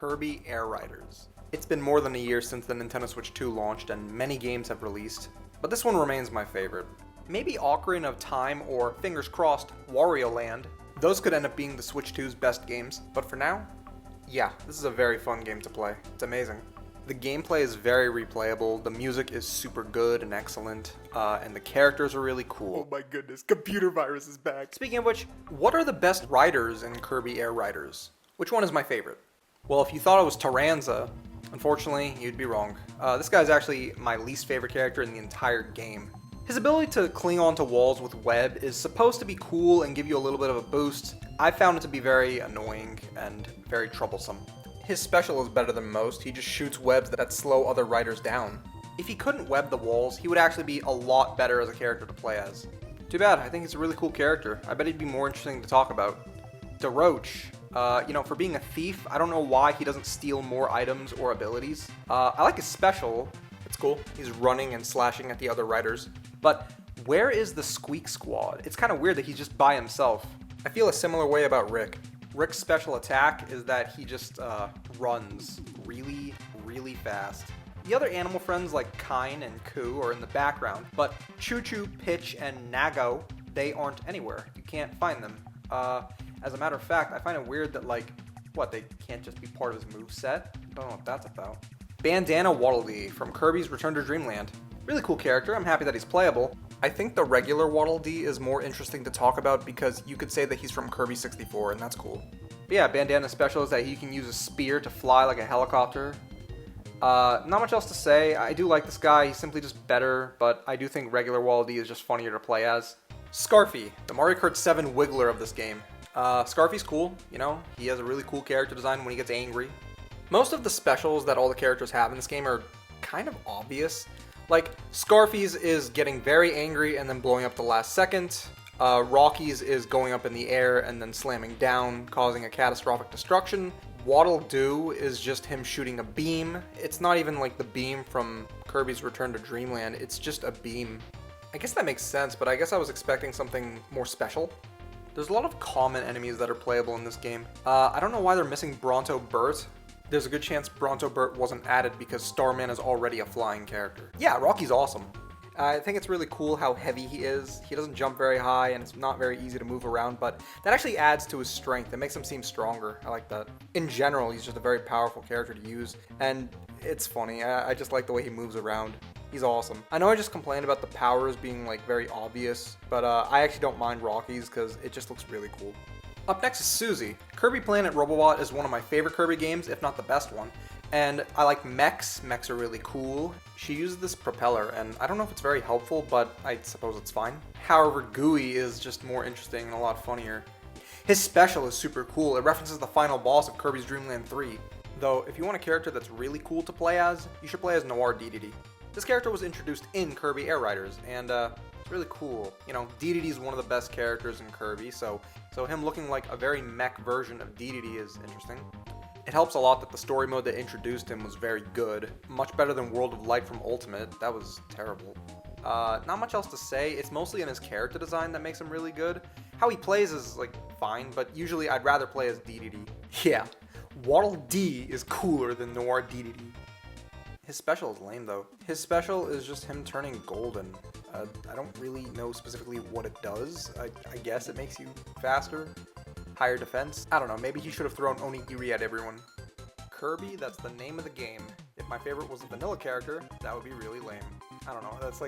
Kirby Air Riders. It's been more than a year since the Nintendo Switch 2 launched and many games have released, but this one remains my favorite. Maybe Ocarina of Time or, fingers crossed, Wario Land. Those could end up being the Switch 2's best games, but for now, yeah, this is a very fun game to play. It's amazing. The gameplay is very replayable, the music is super good and excellent, and the characters are really cool. Oh my goodness, computer virus is back. Speaking of which, what are the best riders in Kirby Air Riders? Which one is my favorite? Well, if you thought it was Taranza, unfortunately, you'd be wrong. This guy's actually my least favorite character in the entire game. His ability to cling onto walls with web is supposed to be cool and give you a little bit of a boost. I found it to be very annoying and very troublesome. His special is better than most, he just shoots webs that slow other riders down. If he couldn't web the walls, he would actually be a lot better as a character to play as. Too bad, I think he's a really cool character. I bet he'd be more interesting to talk about. DeRoach. For being a thief, I don't know why he doesn't steal more items or abilities. I like his special. It's cool. He's running and slashing at the other riders. But where is the Squeak Squad? It's kind of weird that he's just by himself. I feel a similar way about Rick. Rick's special attack is that he just runs really, really fast. The other animal friends like Kine and Ku are in the background, but Choo Choo, Pitch, and Nago, they aren't anywhere. You can't find them. As a matter of fact, I find it weird that, they can't just be part of his moveset? Don't know what that's about. Bandana Waddle Dee from Kirby's Return to Dreamland. Really cool character, I'm happy that he's playable. I think the regular Waddle Dee is more interesting to talk about because you could say that he's from Kirby 64, and that's cool. But yeah, Bandana's special is that he can use a spear to fly like a helicopter. Not much else to say. I do like this guy, he's simply just better, but I do think regular Waddle Dee is just funnier to play as. Scarfy, the Mario Kart 7 Wiggler of this game. Scarfy's cool, he has a really cool character design when he gets angry. Most of the specials that all the characters have in this game are kind of obvious. Like, Scarfy's is getting very angry and then blowing up the last second. Rocky's is going up in the air and then slamming down, causing a catastrophic destruction. Waddle Doo is just him shooting a beam. It's not even like the beam from Kirby's Return to Dreamland, it's just a beam. I guess that makes sense, but I guess I was expecting something more special. There's a lot of common enemies that are playable in this game. I don't know why they're missing Bronto Burt. There's a good chance Bronto Burt wasn't added because Starman is already a flying character. Yeah, Rocky's awesome. I think it's really cool how heavy he is. He doesn't jump very high and it's not very easy to move around, but that actually adds to his strength. It makes him seem stronger. I like that. In general, he's just a very powerful character to use, and it's funny. I just like the way he moves around. He's awesome. I know I just complained about the powers being very obvious, but I actually don't mind Rocky's because it just looks really cool. Up next is Susie. Kirby Planet Robobot is one of my favorite Kirby games, if not the best one. And I like mechs. Mechs are really cool. She uses this propeller, and I don't know if it's very helpful, but I suppose it's fine. However, Gooey is just more interesting and a lot funnier. His special is super cool. It references the final boss of Kirby's Dream Land 3. Though, if you want a character that's really cool to play as, you should play as Noir DDD. This character was introduced in Kirby Air Riders, and it's really cool. DDD is one of the best characters in Kirby, so him looking like a very mech version of DDD is interesting. It helps a lot that the story mode that introduced him was very good. Much better than World of Light from Ultimate. That was terrible. Not much else to say. It's mostly in his character design that makes him really good. How he plays is, fine, but usually I'd rather play as DDD. Yeah, Waddle Dee is cooler than Noir DDD. His special is lame, though. His special is just him turning golden. I don't really know specifically what it does. I guess it makes you faster, higher defense. I don't know, maybe he should have thrown Onigiri at everyone. Kirby, that's the name of the game. If my favorite was a vanilla character, that would be really lame. I don't know, that's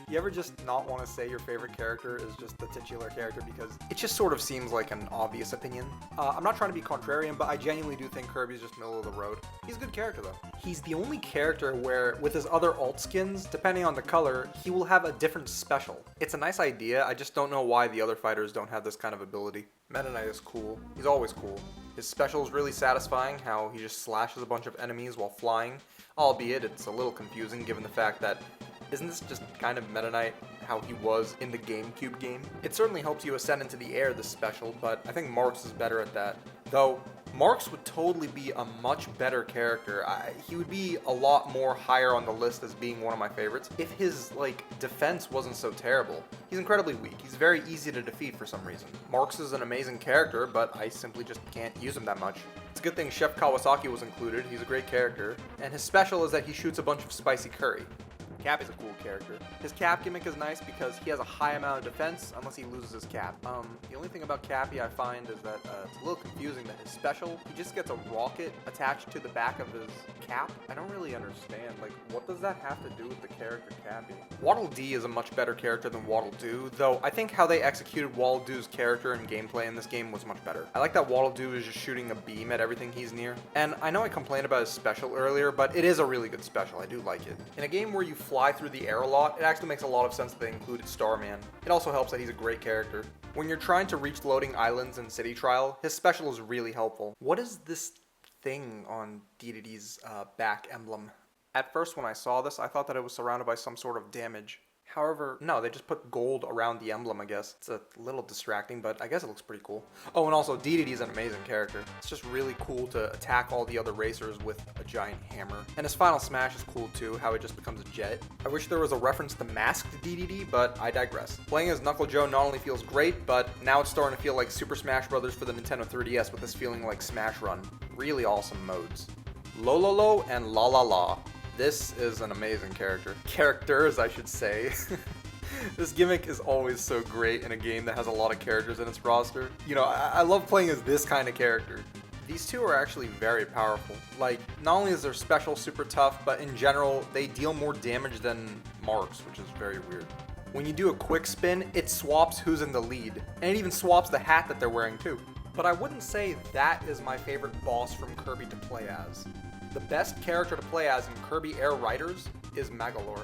you ever just not want to say your favorite character is just the titular character because it just sort of seems like an obvious opinion. I'm not trying to be contrarian, but I genuinely do think Kirby's just middle of the road. He's a good character though. He's the only character where, with his other alt skins, depending on the color, he will have a different special. It's a nice idea, I just don't know why the other fighters don't have this kind of ability. Meta Knight is cool. He's always cool. His special is really satisfying, how he just slashes a bunch of enemies while flying, albeit it's a little confusing given the fact that isn't this just kind of Meta Knight how he was in the GameCube game? It certainly helps you ascend into the air, this special, but I think Marks is better at that. Though, Marks would totally be a much better character. He would be a lot more higher on the list as being one of my favorites if his, defense wasn't so terrible. He's incredibly weak. He's very easy to defeat for some reason. Marks is an amazing character, but I simply just can't use him that much. It's a good thing Chef Kawasaki was included. He's a great character. And his special is that he shoots a bunch of spicy curry. Cappy's a cool character. His cap gimmick is nice because he has a high amount of defense unless he loses his cap. The only thing about Cappy I find is that it's a little confusing that his special, he just gets a rocket attached to the back of his cap. I don't really understand, what does that have to do with the character Cappy? Waddle Dee is a much better character than Waddle Doo, though I think how they executed Waddle Doo's character and gameplay in this game was much better. I like that Waddle Doo is just shooting a beam at everything he's near. And I know I complained about his special earlier, but it is a really good special. I do like it. In a game where you fly through the air a lot, it actually makes a lot of sense that they included Starman. It also helps that he's a great character. When you're trying to reach loading islands in City Trial, his special is really helpful. What is this thing on DDD's back emblem? At first when I saw this, I thought that it was surrounded by some sort of damage. However, no, they just put gold around the emblem, I guess. It's a little distracting, but I guess it looks pretty cool. Oh, and also, DDD is an amazing character. It's just really cool to attack all the other racers with a giant hammer. And his final smash is cool too, how it just becomes a jet. I wish there was a reference to masked DDD, but I digress. Playing as Knuckle Joe not only feels great, but now it's starting to feel like Super Smash Bros. For the Nintendo 3DS with this feeling like Smash Run. Really awesome modes. Lololo and La La La. This is an amazing character. Characters, I should say. This gimmick is always so great in a game that has a lot of characters in its roster. I love playing as this kind of character. These two are actually very powerful. Not only is their special super tough, but in general, they deal more damage than Marks, which is very weird. When you do a quick spin, it swaps who's in the lead, and it even swaps the hat that they're wearing too. But I wouldn't say that is my favorite boss from Kirby to play as. The best character to play as in Kirby Air Riders is Magolor.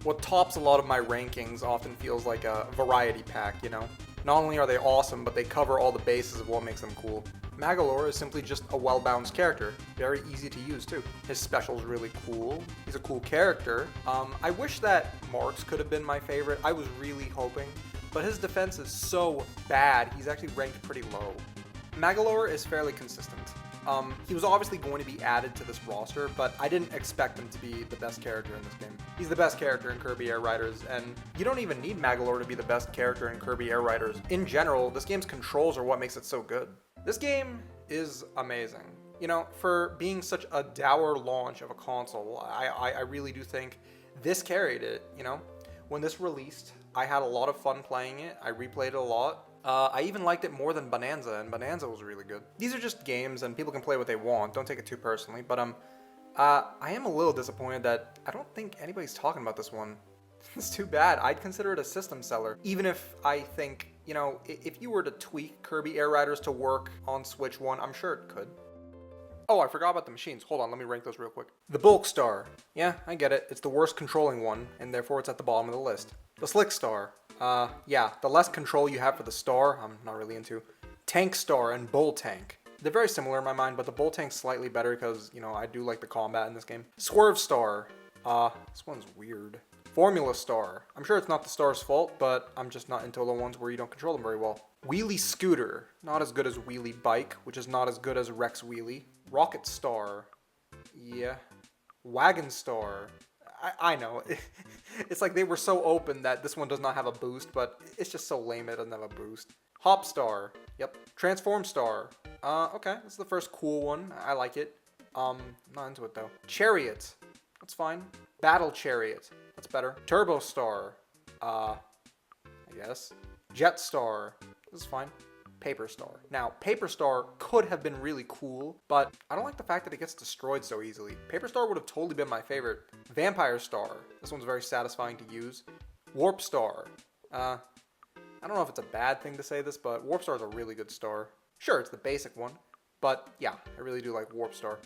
What tops a lot of my rankings often feels like a variety pack, Not only are they awesome, but they cover all the bases of what makes them cool. Magolor is simply just a well-balanced character. Very easy to use too. His special's really cool. He's a cool character. I wish that Marks could have been my favorite. I was really hoping. But his defense is so bad, he's actually ranked pretty low. Magolor is fairly consistent. He was obviously going to be added to this roster, but I didn't expect him to be the best character in this game. He's the best character in Kirby Air Riders, and you don't even need Magolor to be the best character in Kirby Air Riders. In general, this game's controls are what makes it so good. This game is amazing. For being such a dour launch of a console, I really do think this carried it, When this released, I had a lot of fun playing it. I replayed it a lot. I even liked it more than Bonanza, and Bonanza was really good. These are just games, and people can play what they want. Don't take it too personally. But I am a little disappointed that I don't think anybody's talking about this one. It's too bad. I'd consider it a system seller. Even if I think, if you were to tweak Kirby Air Riders to work on Switch 1, I'm sure it could. Oh, I forgot about the machines. Hold on, let me rank those real quick. The Bulk Star. Yeah, I get it. It's the worst controlling one, and therefore it's at the bottom of the list. The Slick Star. Yeah, the less control you have for the star, I'm not really into. Tank Star and Bull Tank. They're very similar in my mind, but the Bull Tank's slightly better because, I do like the combat in this game. Swerve Star. This one's weird. Formula Star. I'm sure it's not the star's fault, but I'm just not into the ones where you don't control them very well. Wheelie Scooter. Not as good as Wheelie Bike, which is not as good as Rex Wheelie. Rocket Star. Yeah. Wagon Star. I know. It's like they were so open that this one does not have a boost, but it's just so lame it doesn't have a boost. Hop Star. Yep. Transform Star. Okay. This is the first cool one. I like it. I'm not into it though. Chariot. That's fine. Battle Chariot. That's better. Turbo Star. I guess. Jet Star. This is fine. Paper Star. Now, Paper Star could have been really cool, but I don't like the fact that it gets destroyed so easily. Paper Star would have totally been my favorite. Vampire Star. This one's very satisfying to use. Warp Star. I don't know if it's a bad thing to say this, but Warp Star is a really good star. Sure, it's the basic one, but yeah, I really do like Warp Star.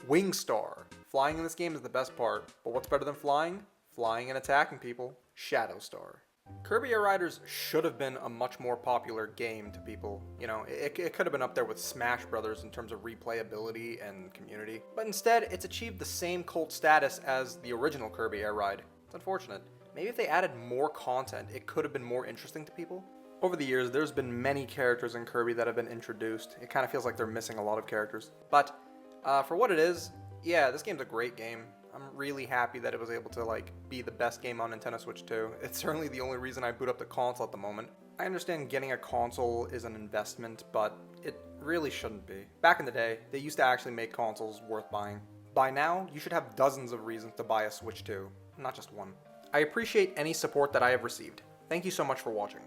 Wing Star. Flying in this game is the best part, but what's better than flying? Flying and attacking people. Shadow Star. Kirby Air Riders should have been a much more popular game to people. It could have been up there with Smash Brothers in terms of replayability and community. But instead, it's achieved the same cult status as the original Kirby Air Ride. It's unfortunate. Maybe if they added more content, it could have been more interesting to people. Over the years, there's been many characters in Kirby that have been introduced. It kind of feels like they're missing a lot of characters. But for what it is, yeah, this game's a great game. I'm really happy that it was able to be the best game on Nintendo Switch 2. It's certainly the only reason I boot up the console at the moment. I understand getting a console is an investment, but it really shouldn't be. Back in the day, they used to actually make consoles worth buying. By now, you should have dozens of reasons to buy a Switch 2, not just one. I appreciate any support that I have received. Thank you so much for watching.